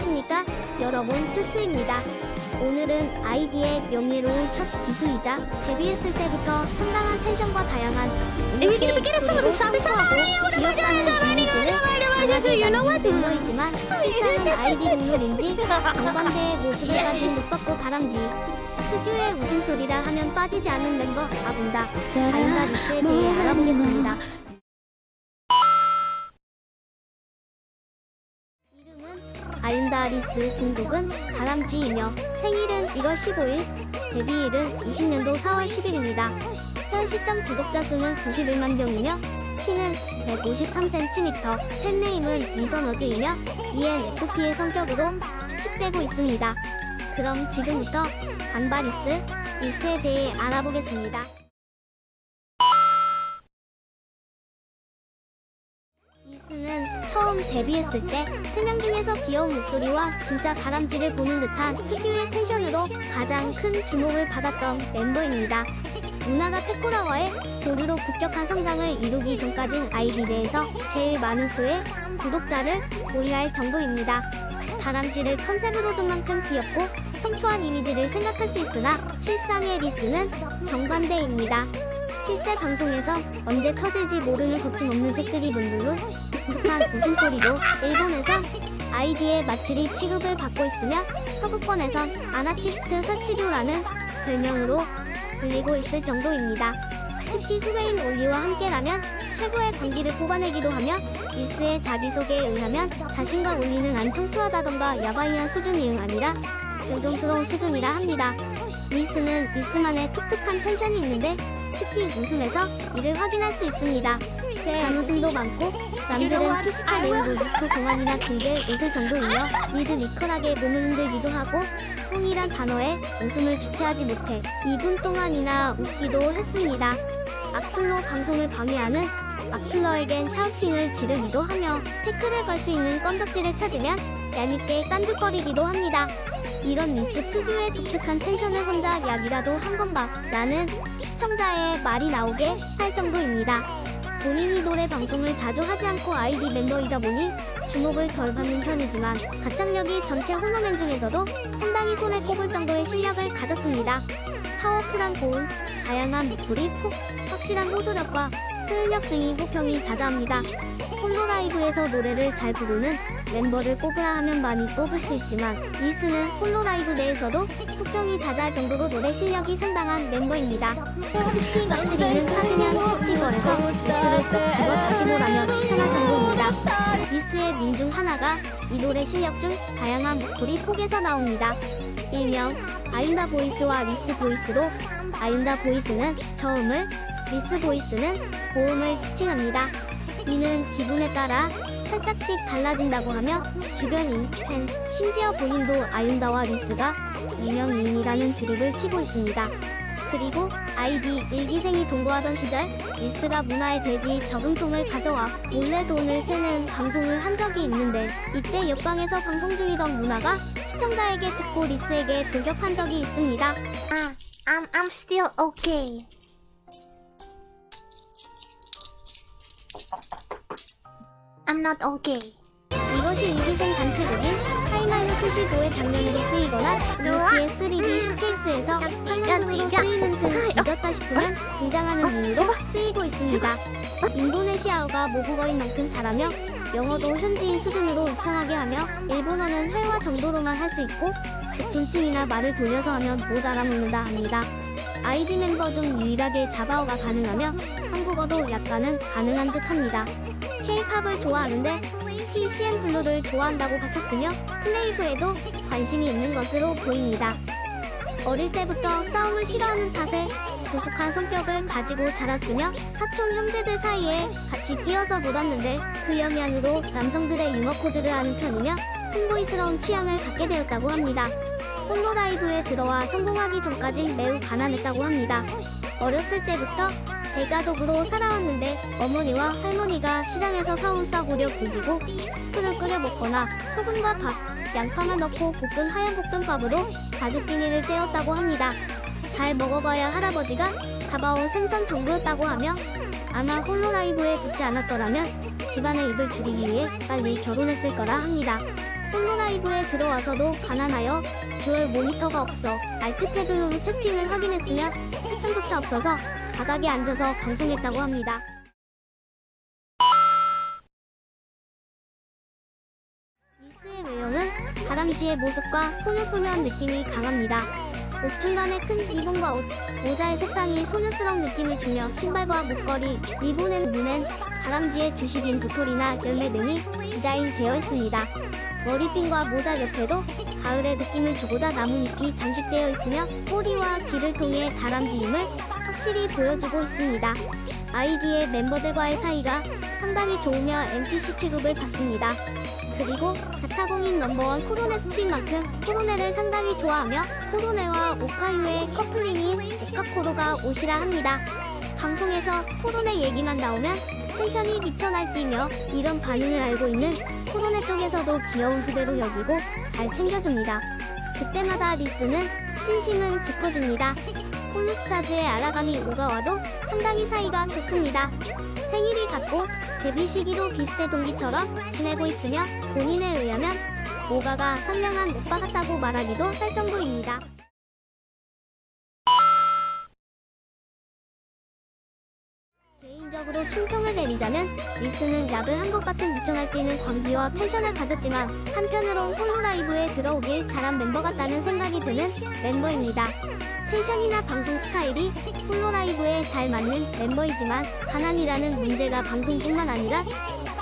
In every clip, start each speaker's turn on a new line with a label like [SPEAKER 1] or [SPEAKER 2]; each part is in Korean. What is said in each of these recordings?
[SPEAKER 1] 안녕하십니까 여러분, 투스입니다. 오늘은 아이디의 명예로운 첫 기수이자 데뷔했을 때부터 상당한 텐션과 다양한 음악의 소리로 풍부하고 귀엽다는 이미지를 강하게 남긴 멤버이지만 실상은 아이디 동물인지 정반대의 모습을 가진 룩박고 다람쥐, 특유의 웃음소리라 하면 빠지지 않는 멤버 아군다 아윤다 리스에 대해 알아보겠습니다. 아윤다 리스 등급은 다람쥐이며 생일은 1월 15일, 데뷔일은 20년도 4월 10일입니다. 현 시점 구독자 수는 91만 명이며 키는 153cm, 팬네임은 미선어즈이며 ENFP의 성격으로 추측되고 있습니다. 그럼 지금부터 리스에 대해 알아보겠습니다. 리스는 처음 데뷔했을 때 3명 중에서 귀여운 목소리와 진짜 다람쥐를 보는 듯한 특유의 텐션으로 가장 큰 주목을 받았던 멤버입니다. 누나가 페코라와의 교류로 급격한 성장을 이루기 전까진 아이디 내에서 제일 많은 수의 구독자를 보유할 정도입니다. 다람쥐를 컨셉으로 둔 만큼 귀엽고 청초한 이미지를 생각할 수 있으나 실상의 리스는 정반대입니다. 실제 방송에서 언제 터질지 모르는 거침없는 색들이 물론 독특한 웃음소리로 일본에선 아이디의 마츠리 취급을 받고 있으며 서구권에선 아나키스트 사치류라는 별명으로 불리고 있을 정도입니다. 특히 후배인 올리와 함께라면 최고의 광기를 뽑아내기도 하며 리스의 자기소개에 의하면 자신과 올리는 안 청초하다던가 야바이한 수준이 아니라 존경스러운 수준이라 합니다. 리스는 리스만의 독특한 텐션이 있는데 특히 웃음에서 이를 확인할 수 있습니다. 잔웃음도 많고 남들은 피지컬 내용도 유튜브 동안이나 길게 웃을 정도이며 리드미컬하게 몸을 흔들기도 하고 뽕이란 단어에 웃음을 주체하지 못해 2분 동안이나 웃기도 했습니다. 악플로 방송을 방해하는 악플러에겐 샤우팅을 지르기도 하며 태클을 걸 수 있는 건덕지를 찾으면 얄밉게 깐죽거리기도 합니다. 이런 리스 특유의 독특한 텐션을 혼자 약이라도 한 번 봐 라는 시청자의 말이 나오게 할 정도입니다. 본인이 노래 방송을 자주 하지 않고 아이디 멤버이다 보니 주목을 덜 받는 편이지만 가창력이 전체 호노맨 중에서도 상당히 손에 꼽을 정도의 실력을 가졌습니다. 파워풀한 고음, 다양한 목소리, 확실한 호소력과 표현력 등이 호평이 자자합니다. 홀로 라이브에서 노래를 잘 부르는 멤버를 꼽으라 하면 많이 꼽을 수 있지만 리스는 홀로 라이브 내에서도 호평이 자자할 정도로 노래 실력이 상당한 멤버입니다. 특히 마츠리는 4주년 페스티벌에서 리스를 꼭 집어 다시 보라며 추천할 정도입니다. 리스의 밈 중 하나가 이 노래 실력 중 다양한 목소리 폭에서 나옵니다. 일명 아윤다 보이스와 리스 보이스로 아윤다 보이스는 저음을, 리스 보이스는 고음을 지칭합니다. 이는 기분에 따라 살짝씩 달라진다고 하며 주변인, 팬, 심지어 본인도 아윤다와 리스가 이명이인이라는 드립을 치고 있습니다. 그리고 아이디 일기생이 동거하던 시절 리스가 문화의 돼지 저금통을 가져와 몰래 돈을 세는 방송을 한 적이 있는데 이때 옆방에서 방송 중이던 문화가 시청자에게 듣고 리스에게 돌격한 적이 있습니다.
[SPEAKER 2] I'm still okay. I'm not okay.
[SPEAKER 1] 이것이 일기생 단체극인 하이마이너스15의 장면으로 쓰이거나 루키의 3D 슈케이스에서 성형으로 쓰이는 등 잊었다 싶으면 등장하는 밈으로 쓰이고 있습니다. 인도네시아어가 모국어인 만큼 잘하며 영어도 현지인 수준으로 우창하게 하며 일본어는 회화 정도로만 할 수 있고 존칭이나 말을 돌려서 하면 못 알아먹는다 합니다. 아이디 멤버 중 유일하게 자바어가 가능하며 한국어도 약간은 가능한 듯 합니다. K-팝을 좋아하는데 특히 CN블루를 좋아한다고 밝혔으며 플레이브에도 관심이 있는 것으로 보입니다. 어릴 때부터 싸움을 싫어하는 탓에 조숙한 성격을 가지고 자랐으며 사촌 형제들 사이에 같이 끼어서 놀았는데 그 영향으로 남성들의 유머 코드를 아는 편이며 톰보이스러운 취향을 갖게 되었다고 합니다. 홀로 라이브에 들어와 성공하기 전까지 매우 가난했다고 합니다. 어렸을 때부터 대가족으로 살아왔는데 어머니와 할머니가 시장에서 사온 싸구려 고기고 술을 끓여 먹거나 소금과 밥, 양파만 넣고 볶은 하얀 볶음밥으로 가죽 비닐을 떼었다고 합니다. 잘 먹어봐야 할아버지가 잡아온 생선 전부였다고 하며 아마 홀로 라이브에 붙지 않았더라면 집안의 입을 줄이기 위해 빨리 결혼했을 거라 합니다. 홀로라이브에 들어와서도 가난하여 듀얼 모니터가 없어 알트 탭으로 채팅을 확인했으며 책상조차 없어서 바닥에 앉아서 방송했다고 합니다. 리스의 외형은 다람쥐의 모습과 소녀소녀한 느낌이 강합니다. 옷 중간에 큰 리본과 모자의 색상이 소녀스러운 느낌을 주며 신발과 목걸이, 리본의 눈엔 다람쥐의 주식인 도토리나 열매 등이 디자인되어 있습니다. 머리핀과 모자 옆에도 가을의 느낌을 주고자 나뭇잎이 장식되어 있으며 꼬리와 귀를 통해 다람쥐임을 확실히 보여주고 있습니다. 아이디의 멤버들과의 사이가 상당히 좋으며 NPC 취급을 받습니다. 그리고 자타공인 넘버원 코로네 스킨만큼 코로네를 상당히 좋아하며 코로네와 오카유의 커플링인 오카코로가 옷이라 합니다. 방송에서 코로네 얘기만 나오면 텐션이 미쳐 날뛰며 이런 반응을 알고 있는 코로네 쪽에서도 귀여운 후배로 여기고 잘 챙겨줍니다. 그때마다 리스는 신심은 깊어줍니다. 홀로스타즈의 아라가미 오가와도 상당히 사이가 좋습니다. 생일이 같고 데뷔 시기도 비슷해 동기처럼 지내고 있으며 본인에 의하면 오가가 선량한 오빠 같다고 말하기도 할 정도입니다. 개인적으로 총평을 내리자면 리스는 랩을 한 것 같은 미쳐 날뛰는 광기와 텐션을 가졌지만 한편으론 홀로라이브에 들어오길 잘한 멤버 같다는 생각이 드는 멤버입니다. 텐션이나 방송 스타일이 홀로라이브에 잘 맞는 멤버이지만 가난이라는 문제가 방송뿐만 아니라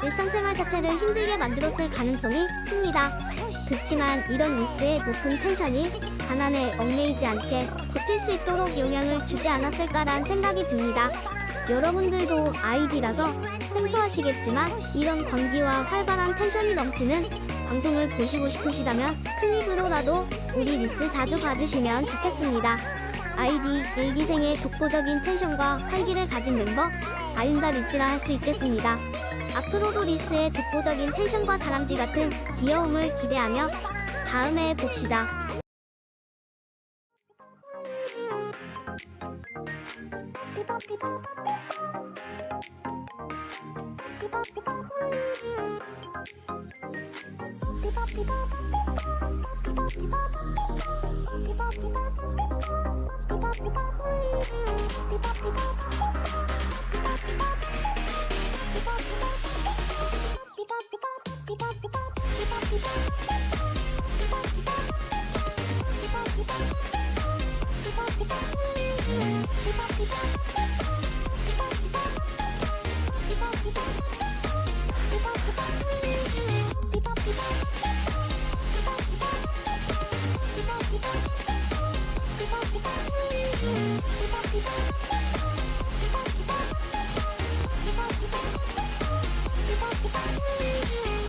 [SPEAKER 1] 일상생활 자체를 힘들게 만들었을 가능성이 큽니다. 그치만 이런 리스의 높은 텐션이 가난에 얽매이지 않게 버틸 수 있도록 영향을 주지 않았을까란 생각이 듭니다. 여러분들도 아이디라서 생소하시겠지만 이런 광기와 활발한 텐션이 넘치는 방송을 보시고 싶으시다면 클립으로라도 우리 리스 자주 봐주시면 좋겠습니다. 아이디 일기생의 독보적인 텐션과 활기를 가진 멤버 아윤다 리스라 할 수 있겠습니다. 앞으로도 리스의 독보적인 텐션과 다람쥐 같은 귀여움을 기대하며 다음에 봅시다.
[SPEAKER 2] Beep,